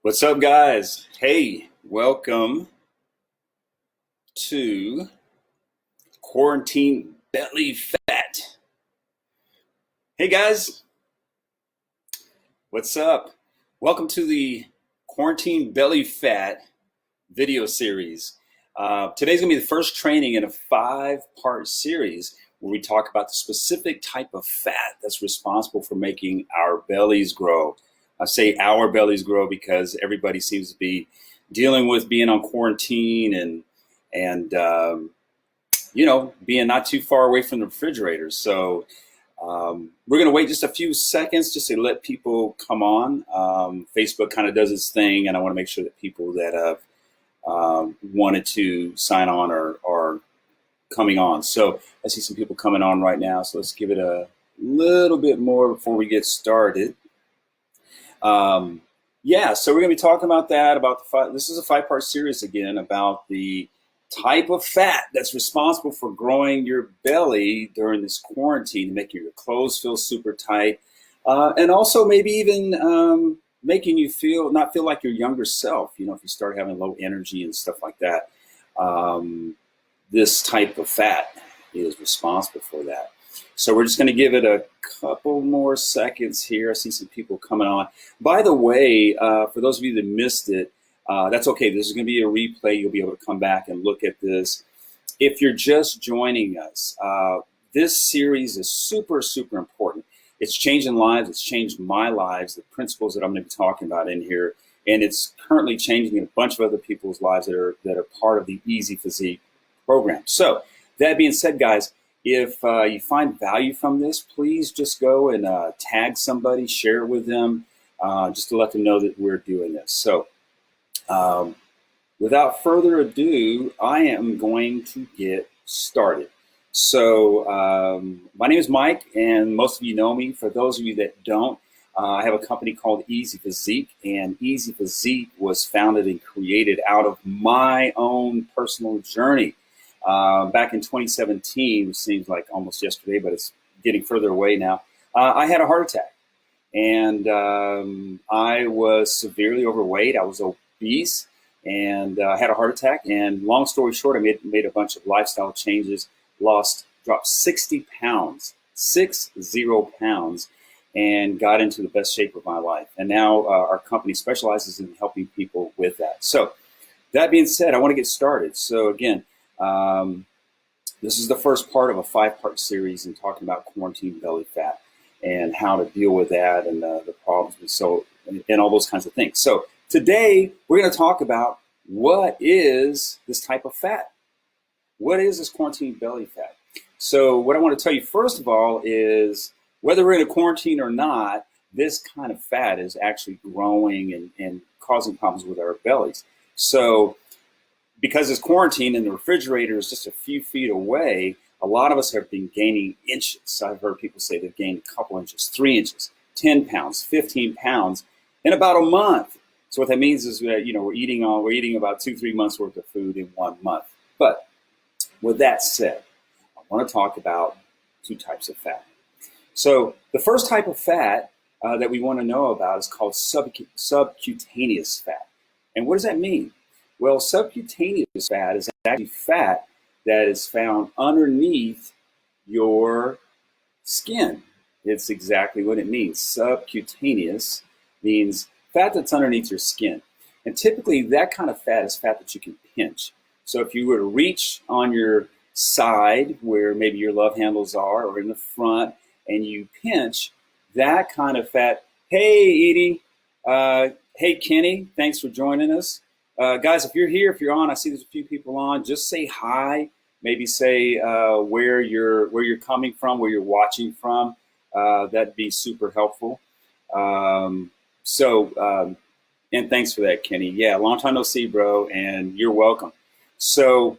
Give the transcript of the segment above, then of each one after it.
What's up, guys? Hey, welcome to Quarantine Belly Fat. Hey, guys, what's up? Welcome to the Quarantine Belly Fat video series. Today's going to be the first training in a 5-part series where we talk about the specific type of fat that's responsible for making our bellies grow. I say our bellies grow because everybody seems to be dealing with being on quarantine and being not too far away from the refrigerator. So we're going to wait just a few seconds just to let people come on. Facebook kind of does its thing, and I want to make sure that people that have wanted to sign on are coming on. So I see some people coming on right now. So let's give it a little bit more before we get started. So we're going to be talking about that, this is a 5-part series again about the type of fat that's responsible for growing your belly during this quarantine, making your clothes feel super tight, and also maybe even making you not feel like your younger self. If you start having low energy and stuff like that, this type of fat is responsible for that. So we're just going to give it a couple more seconds here. I see some people coming on. By the way, for those of you that missed it, that's okay. This is going to be a replay. You'll be able to come back and look at this. If you're just joining us, this series is super, super important. It's changing lives. It's changed my lives, the principles that I'm going to be talking about in here. And it's currently changing a bunch of other people's lives that are part of the EzPhysique program. So that being said, guys, if you find value from this, please just go and tag somebody, share it with them, just to let them know that we're doing this. So without further ado, I am going to get started. So my name is Mike, and most of you know me. For those of you that don't, I have a company called EzPhysique, and EzPhysique was founded and created out of my own personal journey. Back in 2017, which seems like almost yesterday, but it's getting further away now, I had a heart attack. And I was severely overweight. I was obese and had a heart attack. And long story short, I made a bunch of lifestyle changes, dropped 60 pounds, 60 pounds, and got into the best shape of my life. And now our company specializes in helping people with that. So that being said, I want to get started. So again, this is the first part of a 5-part series in talking about quarantine belly fat and how to deal with that and the problems and all those kinds of things. So today we're going to talk about what is this type of fat? What is this quarantine belly fat? So what I want to tell you first of all is whether we're in a quarantine or not, this kind of fat is actually growing and causing problems with our bellies. So because it's quarantine and the refrigerator is just a few feet away, a lot of us have been gaining inches. I've heard people say they've gained a couple inches, 3 inches, 10 pounds, 15 pounds in about a month. So what that means is that, we're eating about 2-3 months worth of food in 1 month. But with that said, I want to talk about 2 types of fat. So the first type of fat that we want to know about is called subcutaneous fat. And what does that mean? Well, subcutaneous fat is actually fat that is found underneath your skin. It's exactly what it means. Subcutaneous means fat that's underneath your skin. And typically that kind of fat is fat that you can pinch. So if you were to reach on your side where maybe your love handles are or in the front and you pinch that kind of fat. Hey, Edie. Hey, Kenny. Thanks for joining us. Guys, if you're here, if you're on, I see there's a few people on, just say hi, maybe say where you're coming from, where you're watching from. That'd be super helpful. And thanks for that, Kenny. Yeah, long time no see, bro, and you're welcome. So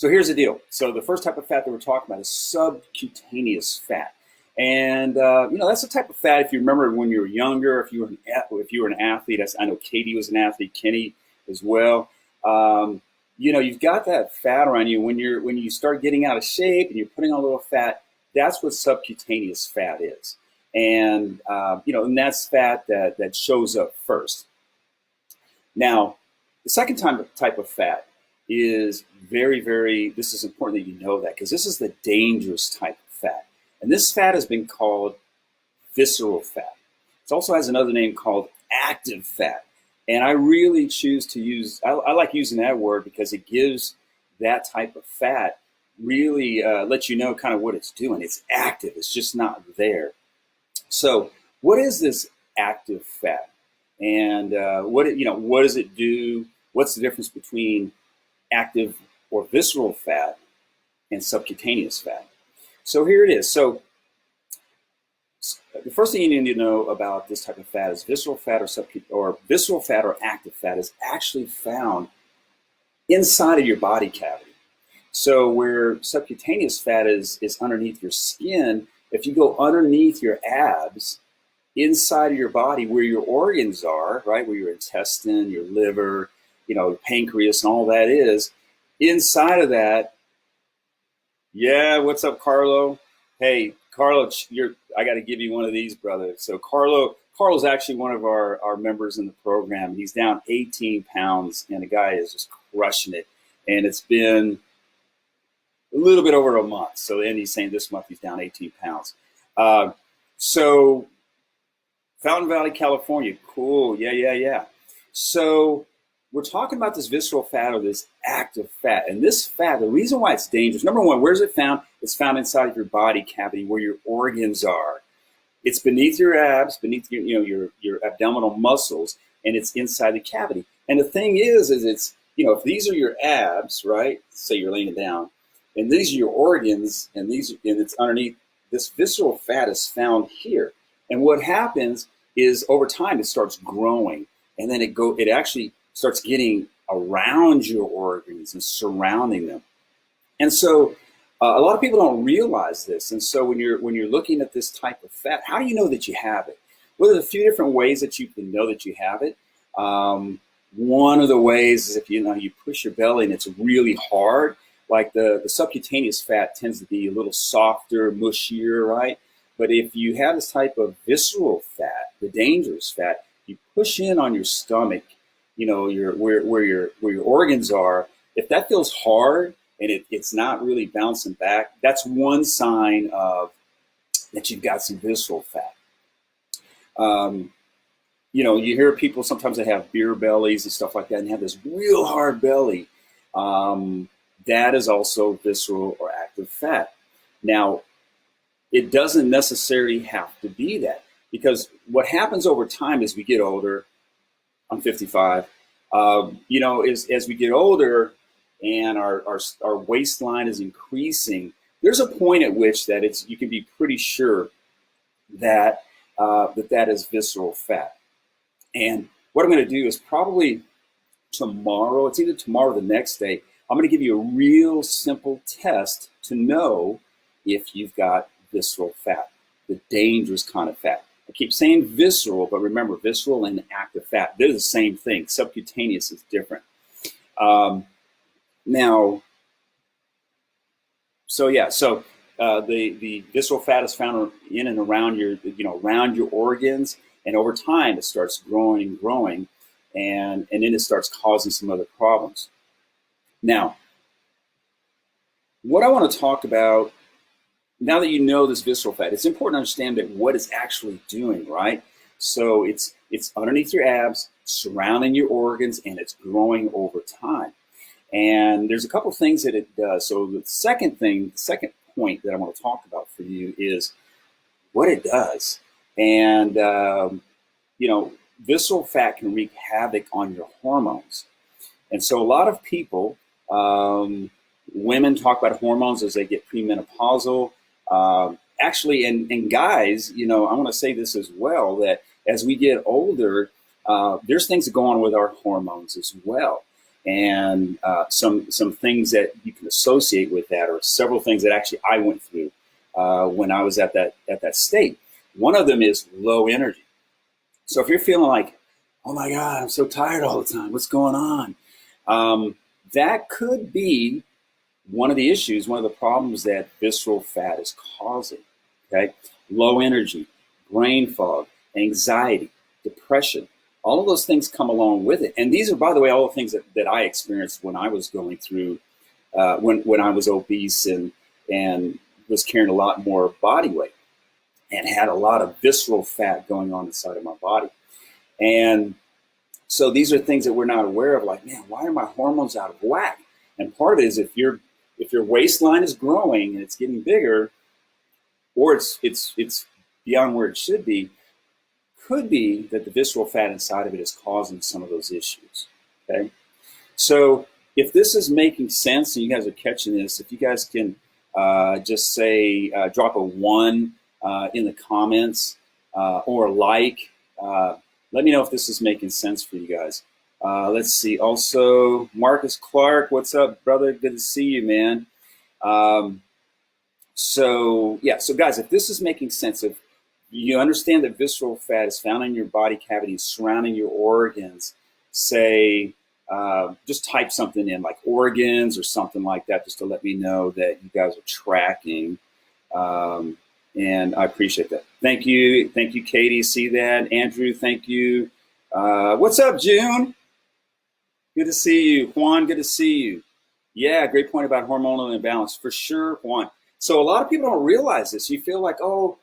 here's the deal. So the first type of fat that we're talking about is subcutaneous fat. And that's the type of fat, if you remember when you were younger, if you were an athlete, I know Katie was an athlete, Kenny as well. You've got that fat around you when you start getting out of shape and you're putting on a little fat. That's what subcutaneous fat is, and and that's fat that shows up first. Now, the second type of fat is this is important that you know that because this is the dangerous type of fat. And this fat has been called visceral fat. It also has another name called active fat. And I really choose to use, I like using that word because it gives that type of fat really lets you know kind of what it's doing. It's active, it's just not there. So what is this active fat? And what does it do? What's the difference between active or visceral fat and subcutaneous fat? So here it is. So the first thing you need to know about this type of fat is visceral fat or visceral fat or active fat is actually found inside of your body cavity. So where subcutaneous fat is underneath your skin, if you go underneath your abs, inside of your body where your organs are, right, where your intestine, your liver, your pancreas and all that is, inside of that, yeah, what's up, Carlo? Hey, Carlo, I got to give you one of these, brother. So Carlo's actually one of our members in the program. He's down 18 pounds, and the guy is just crushing it. And it's been a little bit over a month. So then he's saying this month he's down 18 pounds. So Fountain Valley, California, cool, yeah. So we're talking about this visceral fat or this active fat. And this fat, the reason why it's dangerous, number one, where's it found? It's found inside of your body cavity where your organs are. It's beneath your abs, beneath your abdominal muscles, and it's inside the cavity. And the thing is it's, if these are your abs, right? Say you're laying down, and these are your organs, and it's underneath. This visceral fat is found here. And what happens is over time it starts growing, and then it actually starts getting around your organs and surrounding them. And so a lot of people don't realize this. And so when you're looking at this type of fat, how do you know that you have it? Well, there's a few different ways that you can know that you have it. One of the ways is if you push your belly and it's really hard, like the subcutaneous fat tends to be a little softer, mushier, right? But if you have this type of visceral fat, the dangerous fat, you push in on your stomach, where your organs are. If that feels hard and it's not really bouncing back, that's one sign of that you've got some visceral fat. You hear people sometimes that have beer bellies and stuff like that and have this real hard belly. That is also visceral or active fat. Now, it doesn't necessarily have to be that, because what happens over time as we get older, I'm 55, as we get older and our waistline is increasing, there's a point at which that you can be pretty sure that that is visceral fat. And what I'm going to do is probably tomorrow, it's either tomorrow or the next day, I'm going to give you a real simple test to know if you've got visceral fat, the dangerous kind of fat. I keep saying visceral, but remember, visceral and active fat, they're the same thing. Subcutaneous is different. The visceral fat is found in and around around your organs, and over time it starts growing and growing, and then it starts causing some other problems. Now, what I want to talk about, now that you know this visceral fat, it's important to understand that what it's actually doing, right? So it's underneath your abs, surrounding your organs, and it's growing over time. And there's a couple things that it does. So the second point that I want to talk about for you is what it does. And, visceral fat can wreak havoc on your hormones. And so a lot of people, women talk about hormones as they get premenopausal. Actually, and guys, I want to say this as well, that as we get older, there's things that go on with our hormones as well. And some things that you can associate with that, or several things that actually I went through when I was at that state. One of them is low energy. So if you're feeling like, oh my God, I'm so tired all the time, what's going on? That could be one of the issues, one of the problems that visceral fat is causing. Okay, low energy, brain fog, anxiety, depression, All of those things come along with it. And these are, by the way, all the things that I experienced when I was going through, when I was obese and was carrying a lot more body weight and had a lot of visceral fat going on inside of my body. And so these are things that we're not aware of, like, man, why are my hormones out of whack? And part of it is if your waistline is growing and it's getting bigger, or it's beyond where it should be, could be that the visceral fat inside of it is causing some of those issues. Okay, so if this is making sense and you guys are catching this, if you guys can just say drop a 1 in the comments or like. Let me know if this is making sense for you guys. Let's see. Also, Marcus Clark, what's up, brother? Good to see you, man. So guys, if this is making sense, if you understand that visceral fat is found in your body cavity surrounding your organs, say, just type something in like organs or something like that, just to let me know that you guys are tracking. And I appreciate that. Thank you, Katie. See that, Andrew? Thank you. What's up, June? Good to see you, Juan. Good to see you. Yeah, great point about hormonal imbalance for sure, Juan. So a lot of people don't realize this. You feel like, oh,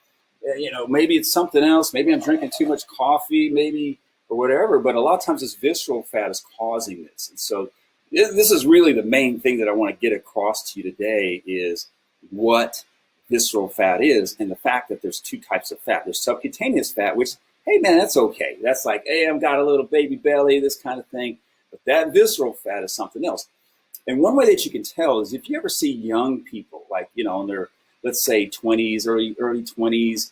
maybe it's something else. Maybe I'm drinking too much coffee, maybe, or whatever. But a lot of times this visceral fat is causing this. And so this is really the main thing that I want to get across to you today is what visceral fat is, and the fact that there's 2 types of fat. There's subcutaneous fat, which, hey man, that's okay. That's like, hey, I've got a little baby belly, this kind of thing. But that visceral fat is something else. And one way that you can tell is if you ever see young people, like, in their, let's say 20s, early 20s,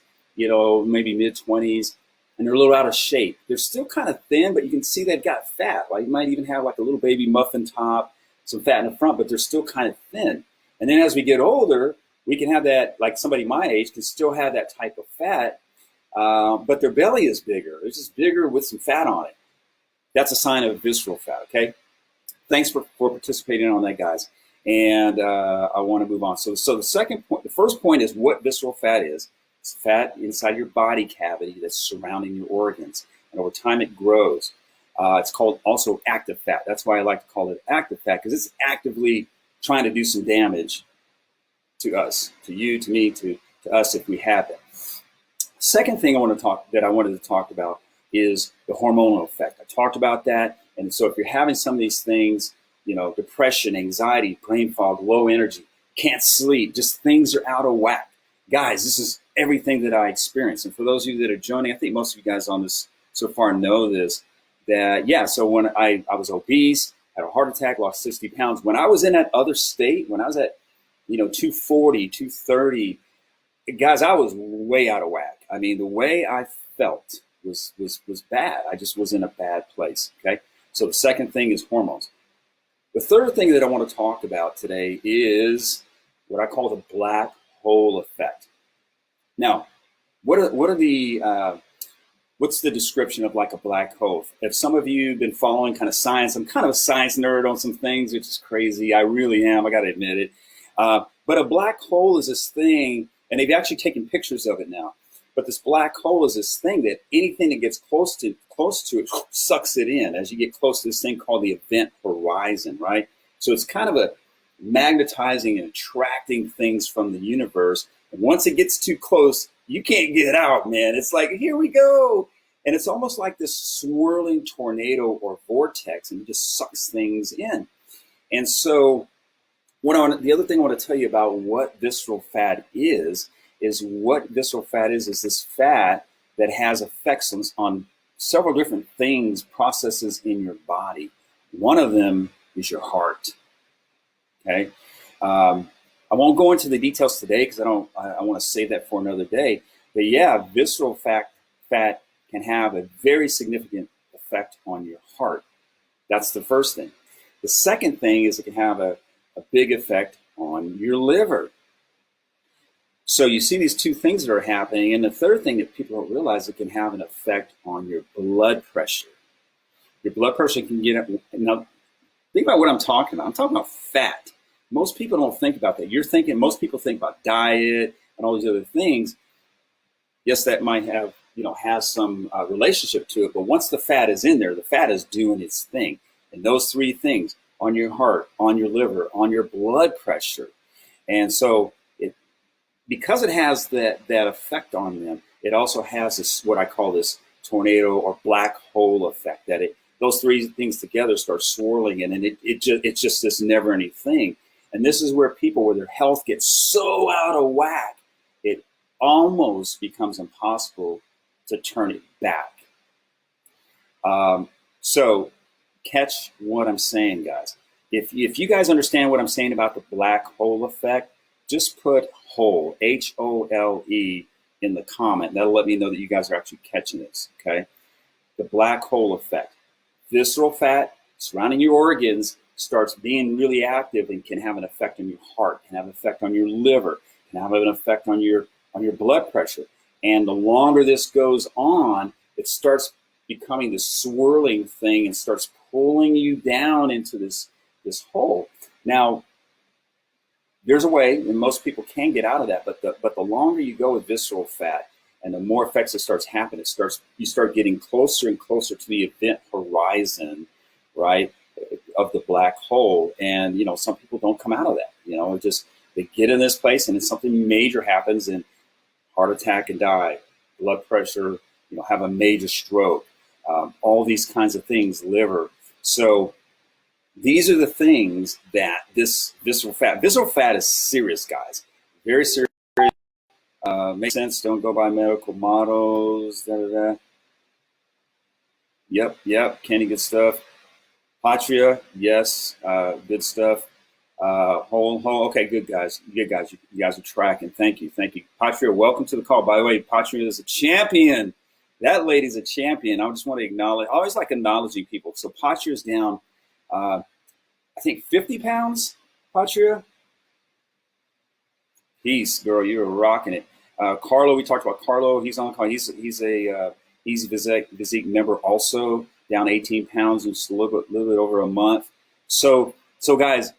maybe mid 20s, and they're a little out of shape. They're still kind of thin, but you can see they've got fat. Like you might even have like a little baby muffin top, some fat in the front, but they're still kind of thin. And then as we get older, we can have that, like somebody my age can still have that type of fat, but their belly is bigger. It's just bigger with some fat on it. That's a sign of visceral fat, okay? Thanks for participating on that, guys. And I want to move on. So the second point, the first point is what visceral fat is. It's fat inside your body cavity that's surrounding your organs. And over time it grows. It's called also active fat. That's why I like to call it active fat, because it's actively trying to do some damage to us, to you, to me, to us if we have that. Second thing I wanted to talk about is the hormonal effect. I talked about that. And so if you're having some of these things, depression, anxiety, brain fog, low energy, can't sleep, just things are out of whack. Guys, this is everything that I experience. And for those of you that are joining, I think most of you guys on this so far know this, so when I was obese, had a heart attack, lost 60 pounds. When I was in that other state, when I was at 240, 230, guys, I was way out of whack. I mean, the way I felt was bad. I just was in a bad place, okay? So the second thing is hormones. The third thing that I want to talk about today is what I call the black hole effect. Now, what's the description of like a black hole? If some of you have been following kind of science, I'm kind of a science nerd on some things, which is crazy. I really am. I got to admit it. But a black hole is this thing, and they've actually taken pictures of it now. But this black hole is this thing that anything that gets close to it sucks it in as you get close to this thing called the event horizon, right? So it's kind of a magnetizing and attracting things from the universe. And once it gets too close, you can't get out, man. It's like, here we go. And it's almost like this swirling tornado or vortex, and it just sucks things in. And so the other thing I want to tell you about what visceral fat is what visceral fat is this fat that has effects on several different things, processes in your body. One of them is your heart, okay? I won't go into the details today because I want to save that for another day. But yeah, visceral fat can have a very significant effect on your heart. That's the first thing. The second thing is it can have a big effect on your liver. So you see these two things that are happening. And the third thing that people don't realize, it can have an effect on your blood pressure. Your blood pressure can get up. Now, think about what I'm talking about. I'm talking about fat. Most people don't think about that. Most people think about diet and all these other things. Yes, that might have has some relationship to it. But once the fat is in there, the fat is doing its thing. And those three things on your heart, on your liver, on your blood pressure. And so because it has that effect on them, it also has this, what I call this tornado or black hole effect, that those three things together start swirling in, and it's just this never ending thing. And this is where people, where their health gets so out of whack, it almost becomes impossible to turn it back. So catch what I'm saying, guys. If you guys understand what I'm saying about the black hole effect, just put hole, HOLE, in the comment. That'll let me know that you guys are actually catching this, okay? The black hole effect. Visceral fat surrounding your organs starts being really active and can have an effect on your heart, can have an effect on your liver, can have an effect on your blood pressure. And the longer this goes on, it starts becoming this swirling thing and starts pulling you down into this hole. Now, there's a way, and most people can get out of that, but the longer you go with visceral fat and the more effects that starts happening, you start getting closer and closer to the event horizon, right, of the black hole. And some people don't come out of that. They get in this place and then something major happens, and heart attack and die, blood pressure, have a major stroke, all these kinds of things, liver. So these are the things that this visceral fat is serious, guys, very serious. Makes sense. Don't go by medical models. Da, da, da. Yep. Kenny, good stuff. Patria, yes, good stuff. Okay, good guys. You guys are tracking. Thank you. Patria, welcome to the call. By the way, Patria is a champion. That lady's a champion. I just want to acknowledge. I always like acknowledging people. So Patria's down, I think 50 pounds. Patria, peace, girl. You're rocking it. Carlo, we talked about Carlo. He's on the call. He's a EzPhysique member, also down 18 pounds in just a little bit over a month. So guys,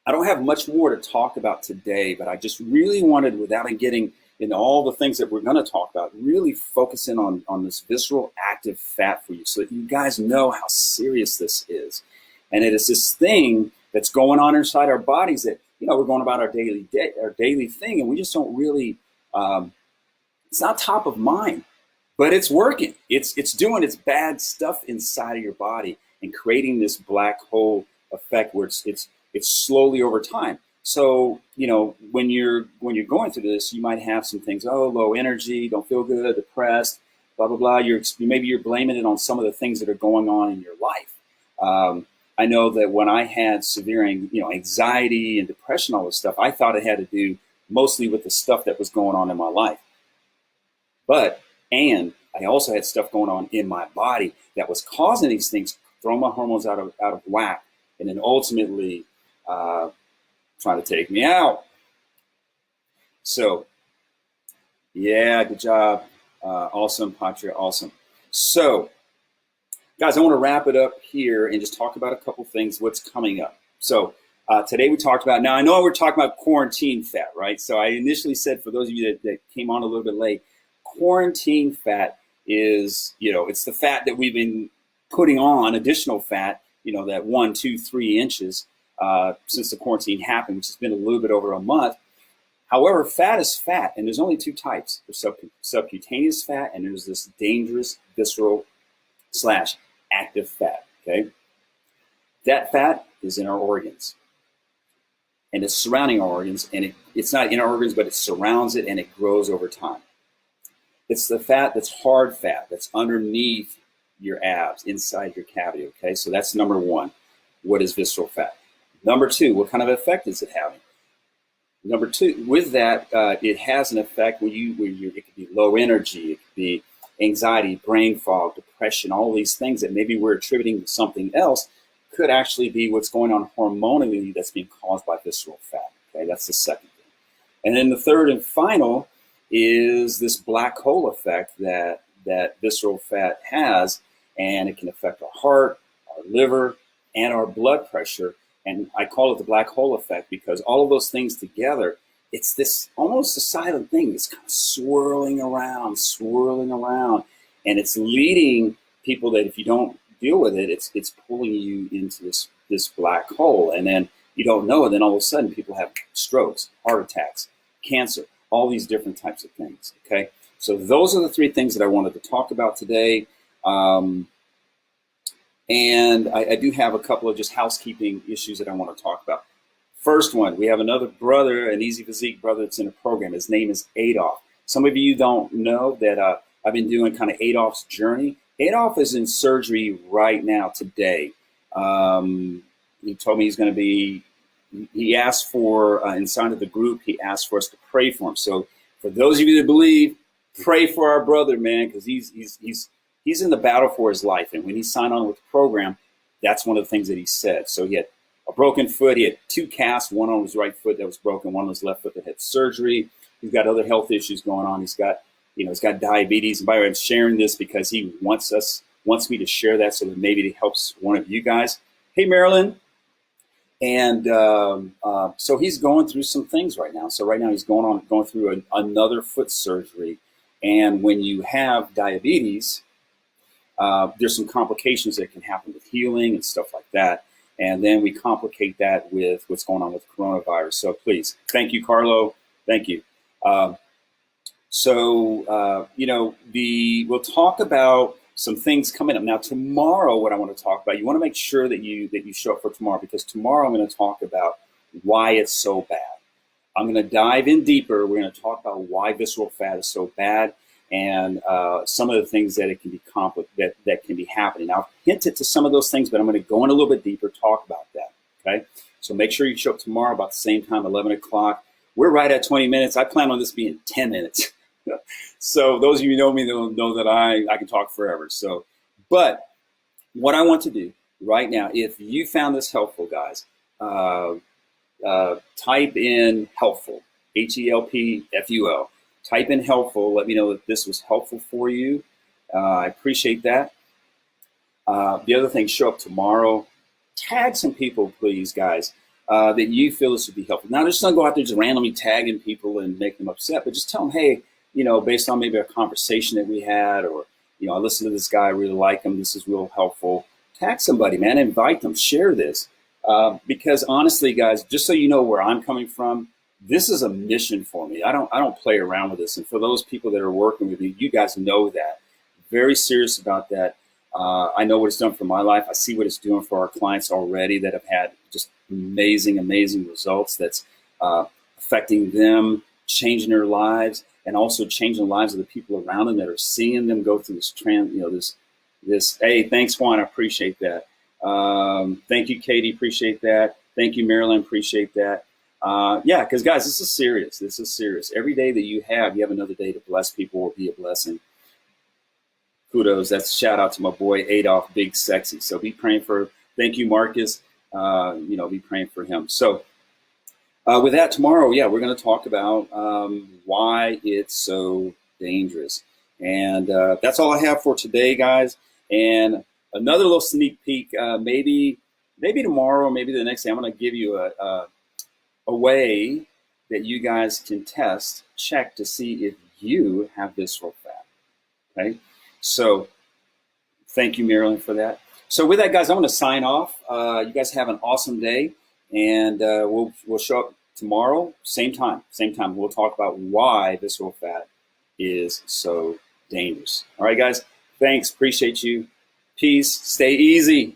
I don't have much more to talk about today, but I just really wanted, without getting into all the things that we're going to talk about, really focus in on this visceral active fat for you, so that you guys know how serious this is. And it is this thing that's going on inside our bodies that, we're going about our daily thing, and we just don't really, it's not top of mind, but it's working. It's doing its bad stuff inside of your body and creating this black hole effect where it's slowly over time. So, when you're going through this, you might have some things, low energy, don't feel good, depressed, blah, blah, blah. Maybe you're blaming it on some of the things that are going on in your life. I know that when I had severe, anxiety and depression, all this stuff, I thought it had to do mostly with the stuff that was going on in my life. And I also had stuff going on in my body that was causing these things, throwing my hormones out of whack, and then ultimately trying to take me out. So, yeah, good job. Awesome, Patria, awesome. So, guys, I want to wrap it up here and just talk about a couple things, what's coming up. So, today we talked about, now I know we're talking about quarantine fat, right? So I initially said, for those of you that came on a little bit late, quarantine fat is, it's the fat that we've been putting on, additional fat, that 1, 2, 3 inches since the quarantine happened, which has been a little bit over a month. However, fat is fat, and there's only two types. There's subcutaneous fat, and there's this dangerous visceral / active fat, okay? That fat is in our organs, and it's surrounding our organs, and it's not in our organs, but it surrounds it, and it grows over time. It's the fat that's hard fat, that's underneath your abs, inside your cavity, okay? So that's number one. What is visceral fat? Number two, what kind of effect is it having? Number two, with that, it has an effect where it could be low energy, it could be anxiety, brain fog, depression, all these things that maybe we're attributing to something else could actually be what's going on hormonally that's being caused by visceral fat, okay? That's the second thing. And then the third and final is this black hole effect that visceral fat has, and it can affect our heart, our liver, and our blood pressure. And I call it the black hole effect because all of those things together, it's this almost a silent thing that's kind of swirling around, and it's leading people that if you don't deal with it, it's pulling you into this black hole, and then you don't know it. Then all of a sudden, people have strokes, heart attacks, cancer, all these different types of things. Okay, so those are the 3 things that I wanted to talk about today. And I do have a couple of just housekeeping issues that I want to talk about. First one, we have another brother, an EzPhysique brother that's in a program. His name is Adolf. Some of you don't know that I've been doing kind of Adolf's journey. Adolf is in surgery right now today. He told me he's going to be, he asked for, inside of the group, he asked for us to pray for him. So for those of you that believe, pray for our brother, man, because he's in the battle for his life. And when he signed on with the program, that's one of the things that he said. So he had a broken foot. He had 2 casts, one on his right foot that was broken, one on his left foot that had surgery. He's got other health issues going on. He's got diabetes. And by the way, I'm sharing this because he wants me to share that so that maybe it helps one of you guys. Hey, Marilyn. And so he's going through some things right now. So right now he's going through another foot surgery. And when you have diabetes, there's some complications that can happen with healing and stuff like that. And then we complicate that with what's going on with coronavirus. So please, thank you, Carlo. Thank you. We'll talk about some things coming up. Now, tomorrow, what I want to talk about, you want to make sure that you show up for tomorrow, because tomorrow I'm going to talk about why it's so bad. I'm going to dive in deeper. We're going to talk about why visceral fat is so bad, and some of the things that it can be that can be happening. Now, I've hinted to some of those things, but I'm going to go in a little bit deeper, talk about that. Okay, so make sure you show up tomorrow about the same time, 11 o'clock. We're right at 20 minutes. I plan on this being 10 minutes. So those of you who know me, they'll know that I can talk forever. So, but what I want to do right now, if you found this helpful, guys, type in helpful, HELPFUL. Type in helpful. Let me know that this was helpful for you. I appreciate that. The other thing, show up tomorrow. Tag some people, please, guys, that you feel this would be helpful. Now, just don't go out there just randomly tagging people and make them upset, but just tell them, hey, based on maybe a conversation that we had, or, I listened to this guy, I really like him, this is real helpful. Tag somebody, man, invite them, share this. Because honestly, guys, just so you know where I'm coming from, this is a mission for me. I don't play around with this. And for those people that are working with me, you guys know that. Very serious about that. I know what it's done for my life. I see what it's doing for our clients already that have had just amazing, amazing results that's affecting them, changing their lives, and also changing the lives of the people around them that are seeing them go through this, hey, thanks, Juan, I appreciate that. Thank you, Katie, appreciate that. Thank you, Marilyn, appreciate that. Yeah, because guys, this is serious. This is serious. Every day that you have another day to bless people or be a blessing. Kudos. That's a shout out to my boy Adolf, Big Sexy. So be praying for, thank you, Marcus. Be praying for him. So with that, tomorrow, we're going to talk about why it's so dangerous. And that's all I have for today, guys. And another little sneak peek, maybe tomorrow, maybe the next day, I'm going to give you a way that you guys can check to see if you have visceral fat. Okay, so thank you, Marilyn, for that. So with that, guys, I'm going to sign off. You guys have an awesome day, and we'll show up tomorrow, same time. We'll talk about why visceral fat is so dangerous. All right, guys, thanks, appreciate you. Peace, stay easy.